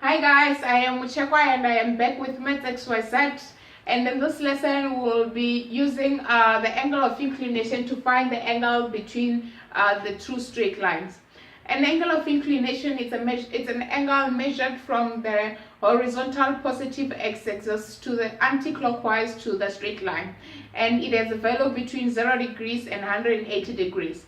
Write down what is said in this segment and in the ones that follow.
Hi guys, I am Muchekwa and I am back with Maths XYZ, and in this lesson we'll be using the angle of inclination to find the angle between the two straight lines. An angle of inclination is an angle measured from the horizontal positive x-axis to the anti-clockwise to the straight line, and it has a value between 0 degrees and 180 degrees.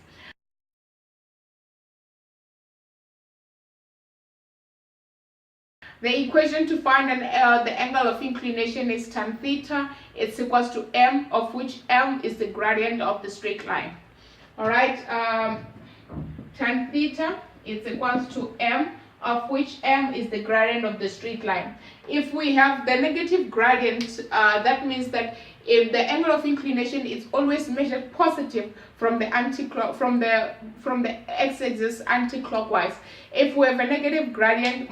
The equation to find the angle of inclination is tan theta is equals to m, of which m is the gradient of the straight line. Alright, tan theta is equals to m, of which m is the gradient of the straight line. If we have the negative gradient, that means that if the angle of inclination is always measured positive from the x-axis anti-clockwise. If we have a negative gradient,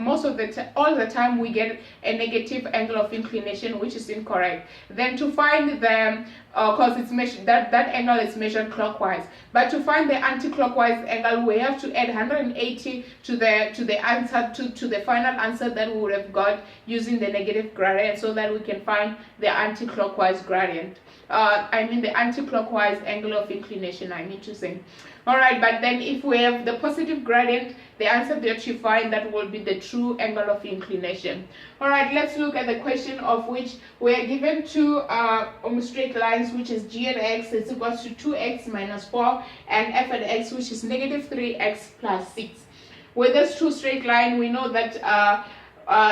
all the time we get a negative angle of inclination, which is incorrect. Then to find the because it's measured that angle is measured clockwise, but to find the anti-clockwise angle we have to add 180 to the answer to the final answer that we would have got using the negative gradient, so that we can find the anti-clockwise gradient. The anti-clockwise angle of inclination, I mean to say. Alright, but then if we have the positive gradient, the answer that you find, that will be the true angle of inclination. Alright, let's look at the question, of which we are given two straight lines, which is g at x is equals to 2x minus 4 and f at x, which is negative 3x plus 6. With this two straight line, we know that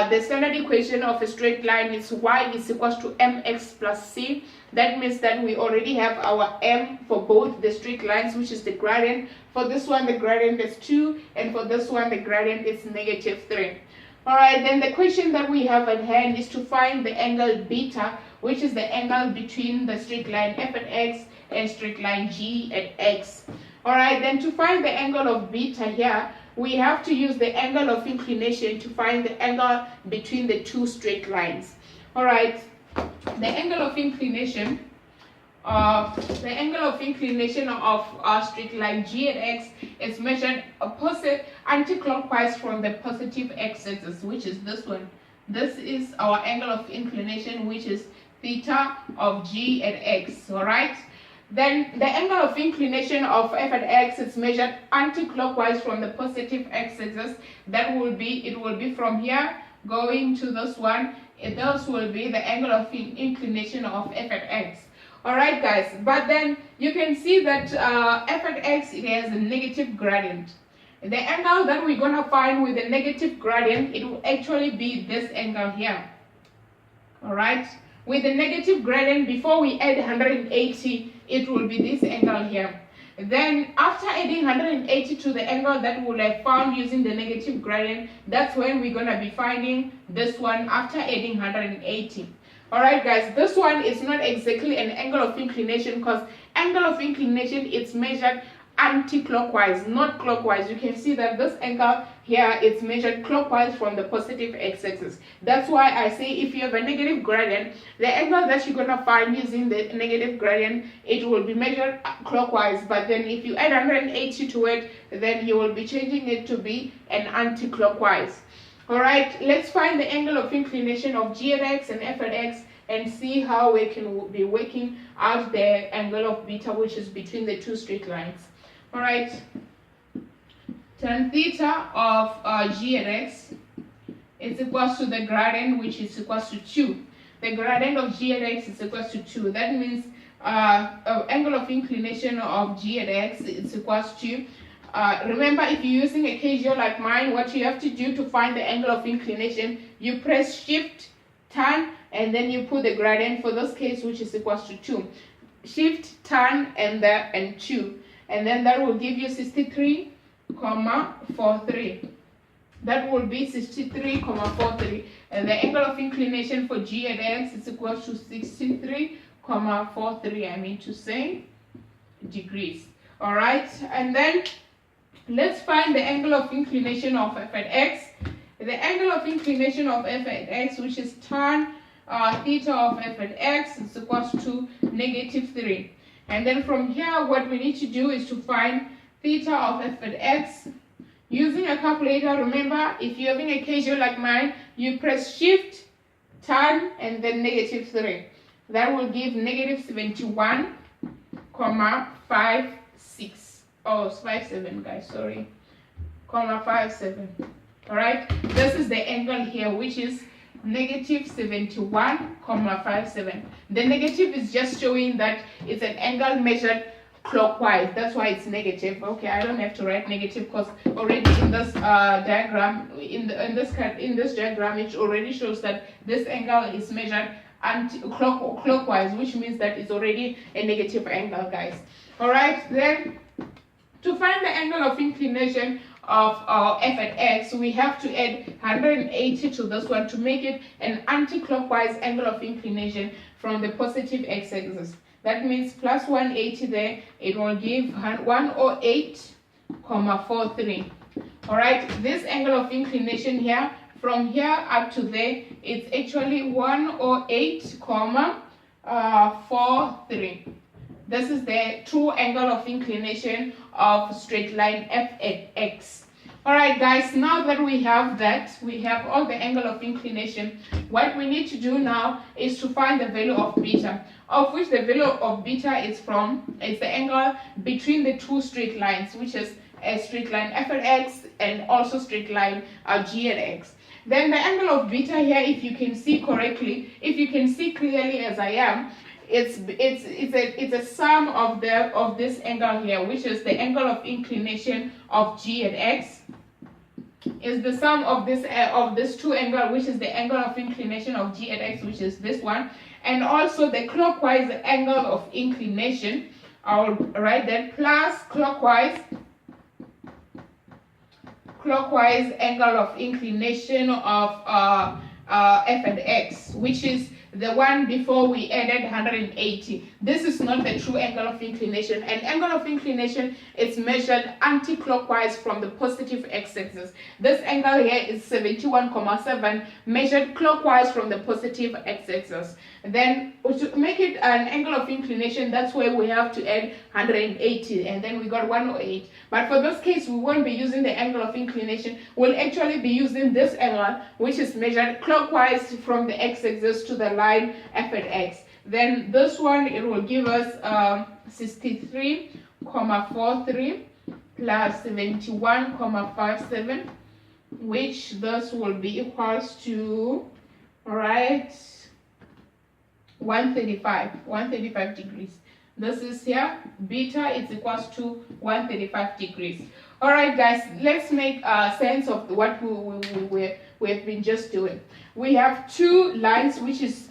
the standard equation of a straight line is y is equals to mx plus c. That means that we already have our m for both the straight lines, which is the gradient. For this one, the gradient is 2, and for this one, the gradient is negative 3. Alright, then the question that we have at hand is to find the angle beta, which is the angle between the straight line f at x and straight line g at x. Alright, then to find the angle of beta here, we have to use the angle of inclination to find the angle between the two straight lines. Alright, the angle of inclination of our straight line g at x is measured opposite anti-clockwise from the positive x-axis, which is this one. This is our angle of inclination, which is theta of g at x. Alright, then the angle of inclination of f at x is measured anti-clockwise from the positive x-axis. It will be from here going to this one. This will be the angle of inclination of f at x. Alright guys, but then you can see that f at x, it has a negative gradient. The angle that we're going to find with the negative gradient, it will actually be this angle here. Alright, with the negative gradient, before we add 180, it will be this angle here. Then after adding 180 to the angle that we will have found using the negative gradient, that's when we're going to be finding this one after adding 180. Alright guys, this one is not exactly an angle of inclination, because angle of inclination is measured anti-clockwise, not clockwise. You can see that this angle here is measured clockwise from the positive x-axis. That's why I say if you have a negative gradient, the angle that you're going to find using the negative gradient, it will be measured clockwise, but then if you add 180 to it, then you will be changing it to be an anti-clockwise. Alright, let's find the angle of inclination of g at x and f at x and see how we can be working out the angle of beta, which is between the two straight lines. Alright, tan theta of g at x is equals to the gradient, which is equals to 2. The gradient of g at x is equals to 2. That means angle of inclination of g at x is equals to remember, if you're using a Casio like mine, what you have to do to find the angle of inclination, you press shift, tan, and then you put the gradient for this case, which is equals to 2. Shift, tan, and 2. And then that will give you 63,43. That will be 63,43. And the angle of inclination for g at x is equals to 63,43, I mean to say, degrees. Alright, and then let's find the angle of inclination of f at x. The angle of inclination of f at x, which is tan theta of f at x, is equals to negative 3. And then from here, what we need to do is to find theta of f at x Using a calculator, remember, if you're having a Casio like mine, you press shift, turn, and then -3. That will give -71,56. Oh, it's 57, guys, sorry. 57. Alright, this is the angle here, which is -71,57. The negative is just showing that it's an angle measured clockwise. That's why it's negative. Okay, I don't have to write negative because already in this diagram, in this diagram, it already shows that this angle is measured clockwise, which means that it's already a negative angle, guys. Alright, then to find the angle of inclination of f at x, we have to add 180 to this one to make it an anti-clockwise angle of inclination from the positive x-axis. That means plus 180 there, it will give 108,43. Alright, this angle of inclination here, from here up to there, it's actually 108,43. This is the true angle of inclination of straight line f at x. Alright guys, now that we have all the angle of inclination, what we need to do now is to find the value of beta, of which the value of beta is the angle between the two straight lines, which is a straight line f at x and also straight line g at x. Then the angle of beta here, if you can see correctly, if you can see clearly as I am, it's a sum of this angle here, which is the angle of inclination of g at x, is the sum of this two angle, which is the angle of inclination of g at x, which is this one, and also the clockwise angle of inclination. I'll write that plus clockwise angle of inclination of f at x, which is the one before we added 180. This is not the true angle of inclination. An angle of inclination is measured anti-clockwise from the positive x-axis. This angle here is 71,7, measured clockwise from the positive x-axis. Then to make it an angle of inclination, that's where we have to add 180, and then we got 108. But for this case, we won't be using the angle of inclination. We'll actually be using this angle, which is measured clockwise from the x-axis to the line f at x. Then this one, it will give us 63,43 plus 71,57, which this will be equals to, all right, 135 degrees. This is here, beta is equals to 135 degrees. All right, guys, let's make sense of what we have been just doing. We have two lines, which is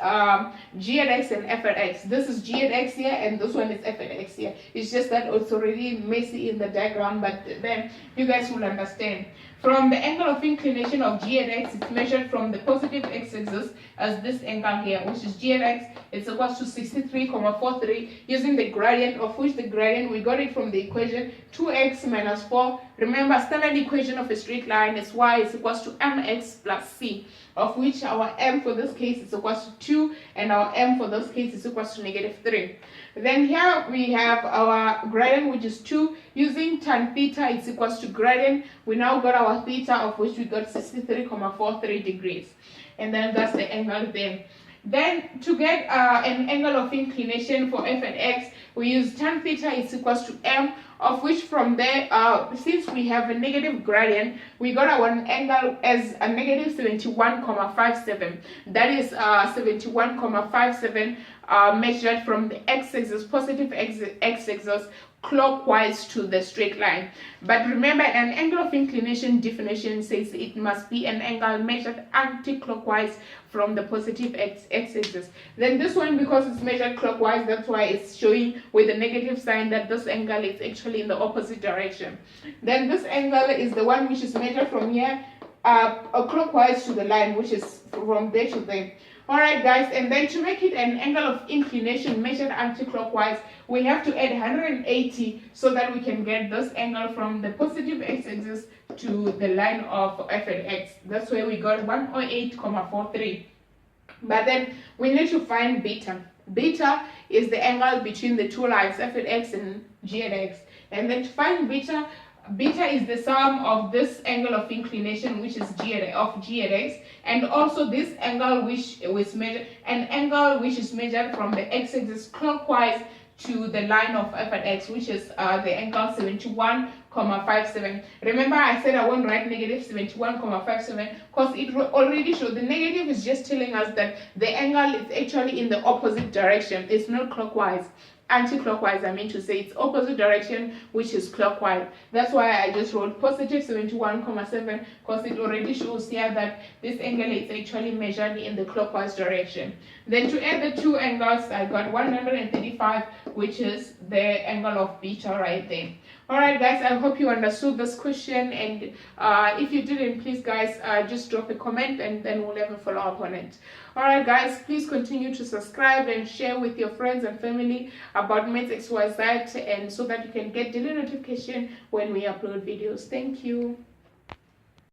g at x and f at x. This is g at x here, and this one is f at x here. It's just that it's already messy in the diagram, but then you guys will understand. From the angle of inclination of g at x, it's measured from the positive x-axis as this angle here, which is g at x. It's equals to 63,43 using the gradient, of which the gradient, we got it from the equation 2x minus 4. Remember, standard equation of a straight line is y is equals to mx plus c, of which our m for this case is equals to 2 and our m for this case is equals to -3. Then here we have our gradient, which is 2. Using tan theta is equals to gradient. We now got our theta, of which we got 63,43 degrees. And then that's the angle there. Then to get an angle of inclination for f and x, we use tan theta is equals to m, of which from there, since we have a negative gradient, we got our angle as a negative 71,57. That is 71,57 measured from the x-axis, positive x-axis, clockwise to the straight line. But remember, an angle of inclination definition says it must be an angle measured anti-clockwise from the positive x-axis. Then this one, because it's measured clockwise, that's why it's showing with the negative sign that this angle is actually in the opposite direction. Then this angle is the one which is measured from here clockwise to the line, which is from there to there. Alright guys, and then to make it an angle of inclination measured anti-clockwise, we have to add 180 so that we can get this angle from the positive x-axis to the line of f at x. That's where we got 108,43. But then we need to find beta. Beta is the angle between the two lines, f at x and g at x. And then to find beta, Beta is the sum of this angle of inclination, which is g at x, and also this angle which was measured, an angle which is measured from the x-axis clockwise to the line of f at x, which is the angle 71,57. Remember I said I won't write negative 71,57 because it already showed the negative is just telling us that the angle is actually in the opposite direction. It's not clockwise. Anti-clockwise, I mean to say, it's opposite direction, which is clockwise. That's why I just wrote positive 71,7, because it already shows here that this angle is actually measured in the clockwise direction. Then to add the two angles, I got 135, which is the angle of beta right there. Alright guys, I hope you understood this question, and if you didn't, please guys just drop a comment and then we'll have a follow-up on it. Alright guys, please continue to subscribe and share with your friends and family about Maths XYZ, and so that you can get daily notification when we upload videos. Thank you.